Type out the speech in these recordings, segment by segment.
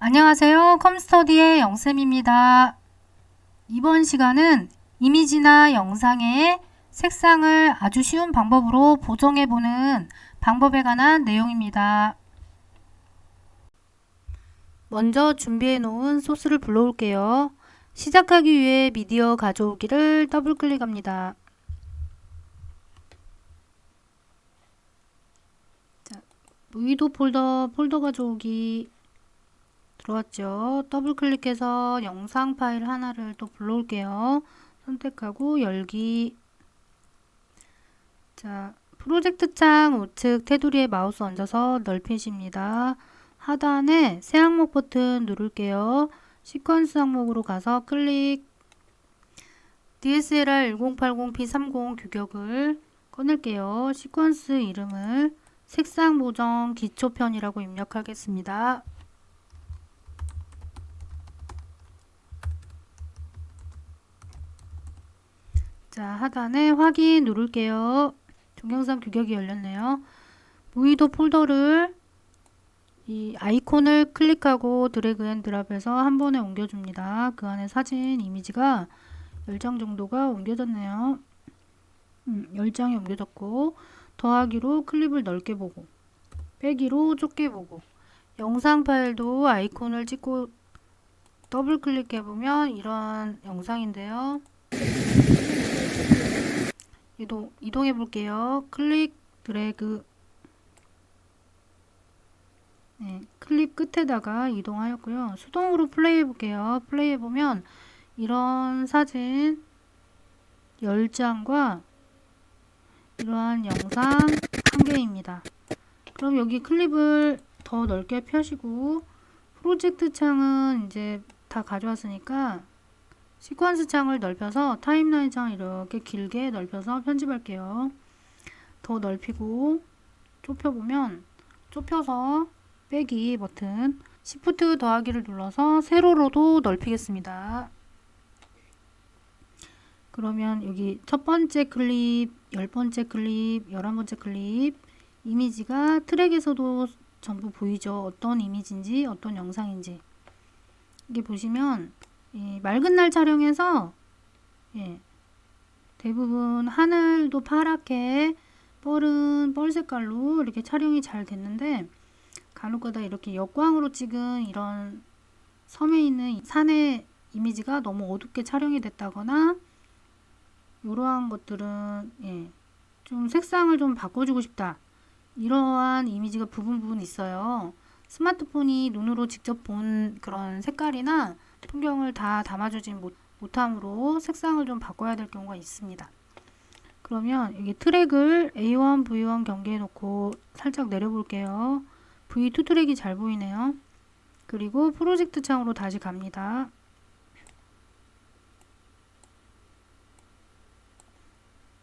안녕하세요. 컴스터디의 영쌤입니다. 이번 시간은 이미지나 영상의 색상을 아주 쉬운 방법으로 보정해보는 방법에 관한 내용입니다. 먼저 준비해 놓은 소스를 불러올게요. 시작하기 위해 미디어 가져오기를 더블 클릭합니다. 자, 무이도 폴더 가져오기 들어왔죠. 더블 클릭해서 영상 파일 하나를 또 불러올게요. 선택하고 열기. 자, 프로젝트 창 우측 테두리에 마우스 얹어서 넓히십니다. 하단에 새 항목 버튼 누를게요. 시퀀스 항목으로 가서 클릭. DSLR 1080p30 규격을 꺼낼게요. 시퀀스 이름을 색상 보정 기초편이라고 입력하겠습니다. 자, 하단에 확인 누를게요. 동영상 규격이 열렸네요. 무이도 폴더를 이 아이콘을 클릭하고 드래그 앤 드랍해서 한 번에 옮겨줍니다. 그 안에 사진 이미지가 10장 정도가 옮겨졌네요. 10장이 옮겨졌고, 더하기로 클립을 넓게 보고, 빼기로 좁게 보고, 영상 파일도 아이콘을 찍고 더블 클릭해보면 이런 영상인데요. 이동해 볼게요. 클릭, 드래그. 네, 클립 끝에다가 이동하였고요. 수동으로 플레이해 볼게요. 플레이해 보면 이런 사진 10장과 이러한 영상 1개입니다. 그럼 여기 클립을 더 넓게 펴시고, 프로젝트 창은 이제 다 가져왔으니까 시퀀스 창을 넓혀서 타임라인 창을 이렇게 길게 넓혀서 편집할게요. 더 넓히고 좁혀보면, 좁혀서 빼기 버튼 Shift 더하기를 눌러서 세로로도 넓히겠습니다. 그러면 여기 첫 번째 클립, 10번째 클립, 11번째 클립 이미지가 트랙에서도 전부 보이죠. 어떤 이미지인지 어떤 영상인지. 이게 보시면 맑은 날 촬영해서 대부분 하늘도 파랗게 뻘 색깔로 이렇게 촬영이 잘 됐는데, 간혹가다 이렇게 역광으로 찍은 이런 섬에 있는 산의 이미지가 너무 어둡게 촬영이 됐다거나, 이러한 것들은 좀 색상을 좀 바꿔주고 싶다, 이러한 이미지가 부분 있어요. 스마트폰이 눈으로 직접 본 그런 색깔이나 풍경을 다 담아주지 못함으로 색상을 좀 바꿔야 될 경우가 있습니다. 그러면 여기 트랙을 A1, V1 경계해 놓고 살짝 내려볼게요. V2 트랙이 잘 보이네요. 그리고 프로젝트 창으로 다시 갑니다.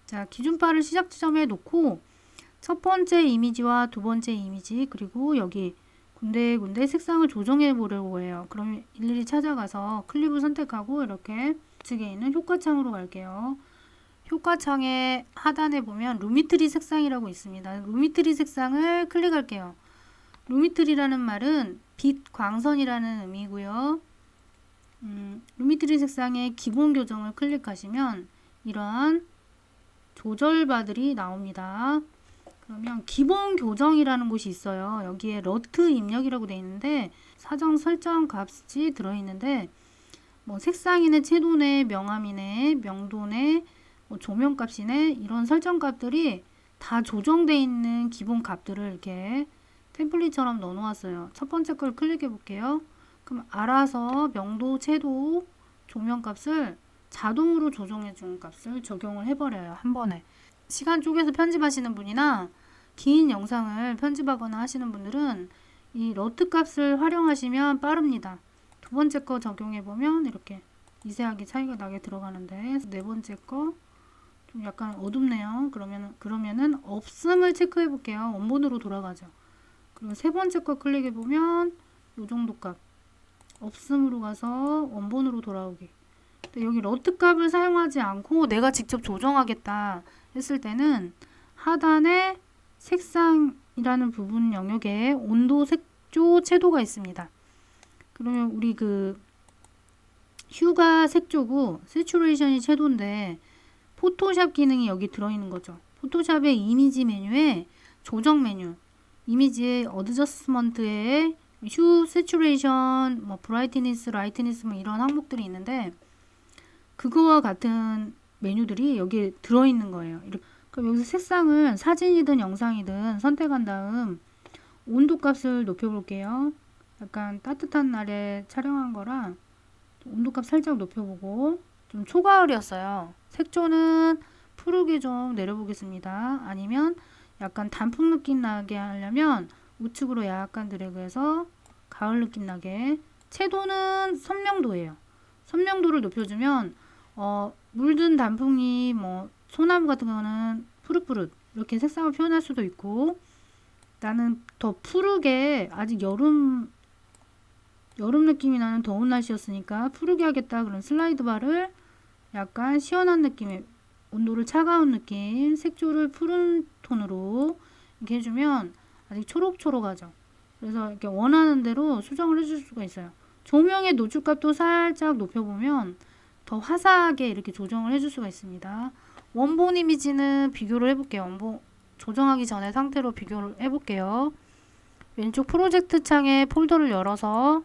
자, 기준바를 시작 지점에 놓고 첫 번째 이미지와 두 번째 이미지, 그리고 여기 군데군데 색상을 조정해 보려고 해요. 그럼 일일이 찾아가서 클립을 선택하고 이렇게 우측에 있는 효과창으로 갈게요. 효과창의 하단에 보면 루미트리 색상이라고 있습니다. 루미트리 색상을 클릭할게요. 루미트리라는 말은 빛, 광선이라는 의미고요. 루미트리 색상의 기본 교정을 클릭하시면 이러한 조절바들이 나옵니다. 그러면 기본 교정이라는 곳이 있어요. 여기에 러트 입력이라고 되어 있는데, 사정 설정 값이 들어있는데, 뭐 색상이네, 채도네, 명암이네, 명도네, 뭐 조명 값이네, 이런 설정 값들이 다 조정되어 있는 기본 값들을 이렇게 템플릿처럼 넣어 놓았어요. 첫 번째 걸 클릭해 볼게요. 그럼 알아서 명도, 채도, 조명 값을 자동으로 조정해 준 값을 적용을 해버려요. 한 번에. 시간 쪼개서 편집하시는 분이나 긴 영상을 편집하거나 하시는 분들은 이 러트 값을 활용하시면 빠릅니다. 두 번째 거 적용해 보면 이렇게 미세하게 차이가 나게 들어가는데, 네 번째 거 좀 약간 어둡네요. 그러면은 없음을 체크해 볼게요. 원본으로 돌아가죠. 그리고 세 번째 거 클릭해 보면 이 정도 값, 없음으로 가서 원본으로 돌아오기. 여기 러트 값을 사용하지 않고 내가 직접 조정하겠다 했을 때는 하단에 색상이라는 부분 영역에 온도, 색조, 채도가 있습니다. 그러면 우리 그 휴가 색조고 세츄레이션이 채도인데 포토샵 기능이 여기 들어있는 거죠. 포토샵의 이미지 메뉴에 조정 메뉴, 이미지의 어드저스먼트에 휴, 세츄레이션, 뭐 브라이트니스, 라이트니스 뭐 이런 항목들이 있는데 그거와 같은 메뉴들이 여기에 들어있는 거예요. 이렇게. 그럼 여기서 색상을 사진이든 영상이든 선택한 다음 온도 값을 높여볼게요. 약간 따뜻한 날에 촬영한 거라 온도값 살짝 높여보고 좀 초가을이었어요. 색조는 푸르게 좀 내려보겠습니다. 아니면 약간 단풍 느낌 나게 하려면 우측으로 약간 드래그해서 가을 느낌 나게. 채도는 선명도예요. 선명도를 높여주면 물든 단풍이 뭐 소나무 같은 거는 푸릇푸릇 이렇게 색상을 표현할 수도 있고, 나는 더 푸르게 아직 여름 느낌이 나는 더운 날씨였으니까 푸르게 하겠다 그런 슬라이드 바를 약간 시원한 느낌의 온도를 차가운 느낌, 색조를 푸른 톤으로 이렇게 해주면 아직 초록초록하죠. 그래서 이렇게 원하는 대로 수정을 해줄 수가 있어요. 조명의 노출값도 살짝 높여보면 더 화사하게 이렇게 조정을 해줄 수가 있습니다. 원본 이미지는 비교를 해볼게요. 원본 조정하기 전에 상태로 비교를 해볼게요. 왼쪽 프로젝트 창에 폴더를 열어서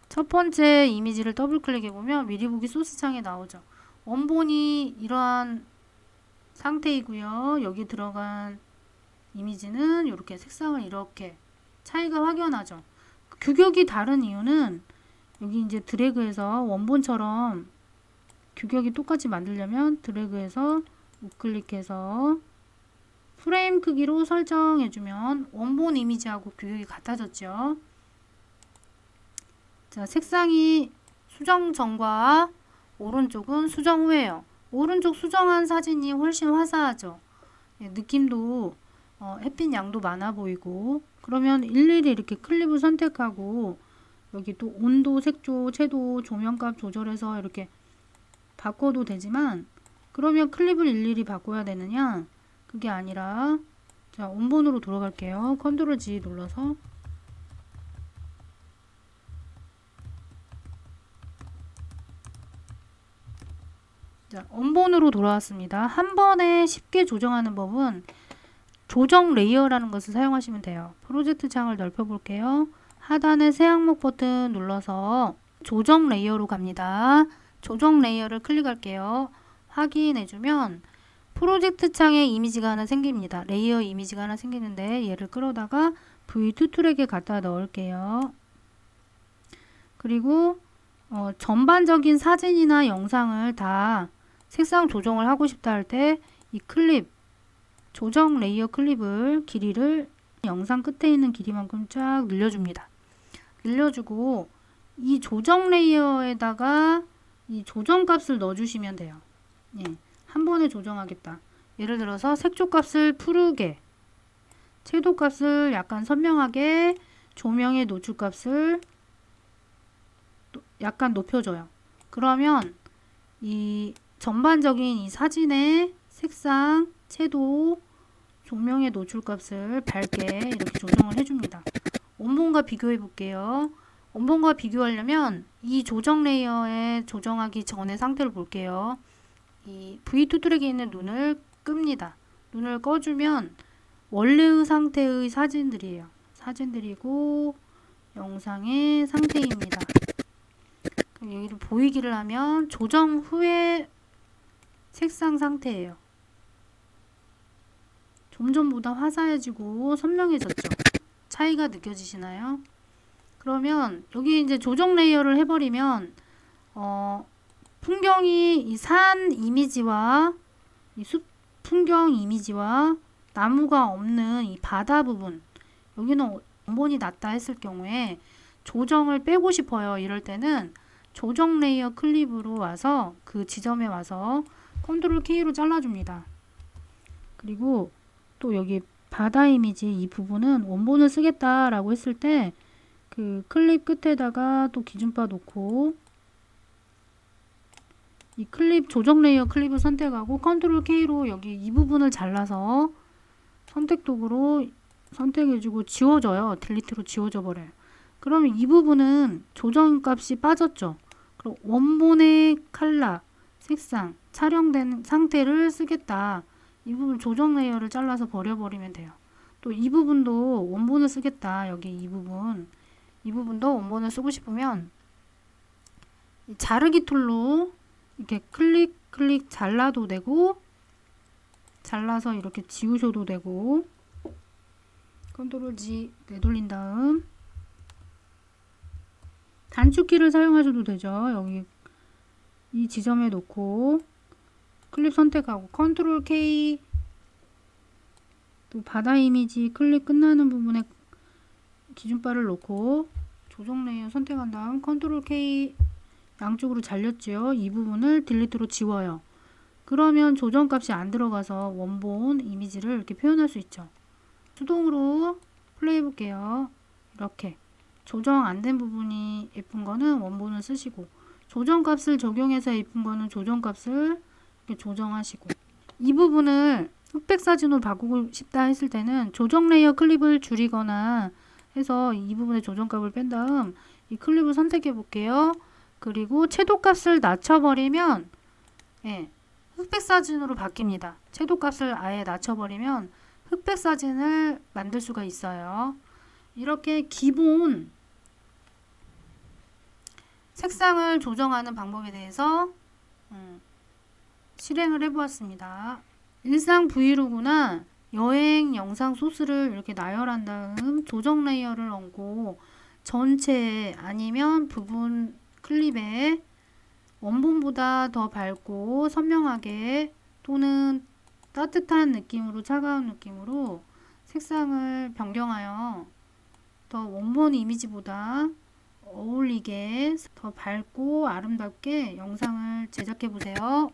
첫 번째 이미지를 더블 클릭해보면 미리 보기 소스 창에 나오죠. 원본이 이러한 상태이고요. 여기 들어간 이미지는 이렇게 색상을 이렇게 차이가 확연하죠. 규격이 다른 이유는 여기 이제 드래그해서 원본처럼 규격이 똑같이 만들려면 드래그해서 우클릭해서 프레임 크기로 설정해주면 원본 이미지하고 규격이 같아졌죠. 자, 색상이 수정 전과 오른쪽은 수정 후예요. 오른쪽 수정한 사진이 훨씬 화사하죠. 예, 느낌도 햇빛 양도 많아 보이고. 그러면 일일이 이렇게 클립을 선택하고 여기 또 온도, 색조, 채도, 조명값 조절해서 이렇게 바꿔도 되지만, 그러면 클립을 일일이 바꿔야 되느냐? 그게 아니라, 자, 원본으로 돌아갈게요. 컨트롤 G 눌러서 자, 원본으로 돌아왔습니다. 한 번에 쉽게 조정하는 법은 조정 레이어라는 것을 사용하시면 돼요. 프로젝트 창을 넓혀 볼게요. 하단에 새 항목 버튼 눌러서 조정 레이어로 갑니다. 조정 레이어를 클릭할게요. 확인해주면 프로젝트 창에 이미지가 하나 생깁니다. 레이어 이미지가 하나 생기는데 얘를 끌어다가 V2 트랙에 갖다 넣을게요. 그리고 전반적인 사진이나 영상을 다 색상 조정을 하고 싶다 할 때 이 클립, 조정 레이어 클립을 길이를 영상 끝에 있는 길이만큼 쫙 늘려줍니다. 늘려주고 이 조정 레이어에다가 이 조정 값을 넣어주시면 돼요. 예, 한 번에 조정하겠다. 예를 들어서 색조 값을 푸르게, 채도 값을 약간 선명하게, 조명의 노출 값을 약간 높여줘요. 그러면 이 전반적인 이 사진의 색상, 채도, 조명의 노출 값을 밝게 이렇게 조정을 해줍니다. 원본과 비교해 볼게요. 원본과 비교하려면 이 조정 레이어에 조정하기 전의 상태를 볼게요. 이 V2 트랙에 있는 눈을 끕니다. 눈을 꺼주면 원래의 상태의 사진들이에요. 사진들이고 영상의 상태입니다. 그럼 여기를 보이기를 하면 조정 후의 색상 상태예요. 좀 전보다 화사해지고 선명해졌죠. 차이가 느껴지시나요? 그러면 여기 이제 조정 레이어를 해버리면 풍경이 이 산 이미지와 이 숲 풍경 이미지와 나무가 없는 이 바다 부분, 여기는 원본이 낮다 했을 경우에 조정을 빼고 싶어요. 이럴 때는 조정 레이어 클립으로 와서 그 지점에 와서 컨트롤 K로 잘라줍니다. 그리고 또 여기 바다 이미지 이 부분은 원본을 쓰겠다라고 했을 때 그 클립 끝에다가 또 기준바 놓고 이 클립 조정 레이어 클립을 선택하고 컨트롤 K로 여기 이 부분을 잘라서 선택 도구로 선택해주고 지워져요. 딜리트로 지워져 버려요. 그러면 이 부분은 조정값이 빠졌죠. 그럼 원본의 컬러, 색상, 촬영된 상태를 쓰겠다. 이 부분 조정 레이어를 잘라서 버려버리면 돼요. 또 이 부분도 원본을 쓰겠다. 여기 이 부분. 이 부분도 원본을 쓰고 싶으면 자르기 툴로 이렇게 클릭 잘라도 되고, 잘라서 이렇게 지우셔도 되고, 컨트롤 G 내돌린 다음 단축키를 사용하셔도 되죠. 여기 이 지점에 놓고 클립 선택하고 컨트롤 K, 또 바다 이미지 클릭 끝나는 부분에 기준바를 놓고 조정 레이어 선택한 다음 컨트롤 K, 양쪽으로 잘렸죠. 이 부분을 딜리트로 지워요. 그러면 조정값이 안 들어가서 원본 이미지를 이렇게 표현할 수 있죠. 수동으로 플레이 해볼게요. 이렇게 조정 안 된 부분이 예쁜 거는 원본을 쓰시고, 조정값을 적용해서 예쁜 거는 조정값을 이렇게 조정하시고, 이 부분을 흑백 사진으로 바꾸고 싶다 했을 때는 조정 레이어 클립을 줄이거나 해서 이 부분의 조정값을 뺀 다음 이 클립을 선택해 볼게요. 그리고 채도값을 낮춰버리면 흑백 사진으로 바뀝니다. 채도값을 아예 낮춰버리면 흑백 사진을 만들 수가 있어요. 이렇게 기본 색상을 조정하는 방법에 대해서 실행을 해보았습니다. 일상 브이로그나 여행 영상 소스를 이렇게 나열한 다음 조정 레이어를 얹고 전체 아니면 부분 클립에 원본보다 더 밝고 선명하게 또는 따뜻한 느낌으로, 차가운 느낌으로 색상을 변경하여 더 원본 이미지보다 어울리게 더 밝고 아름답게 영상을 제작해 보세요.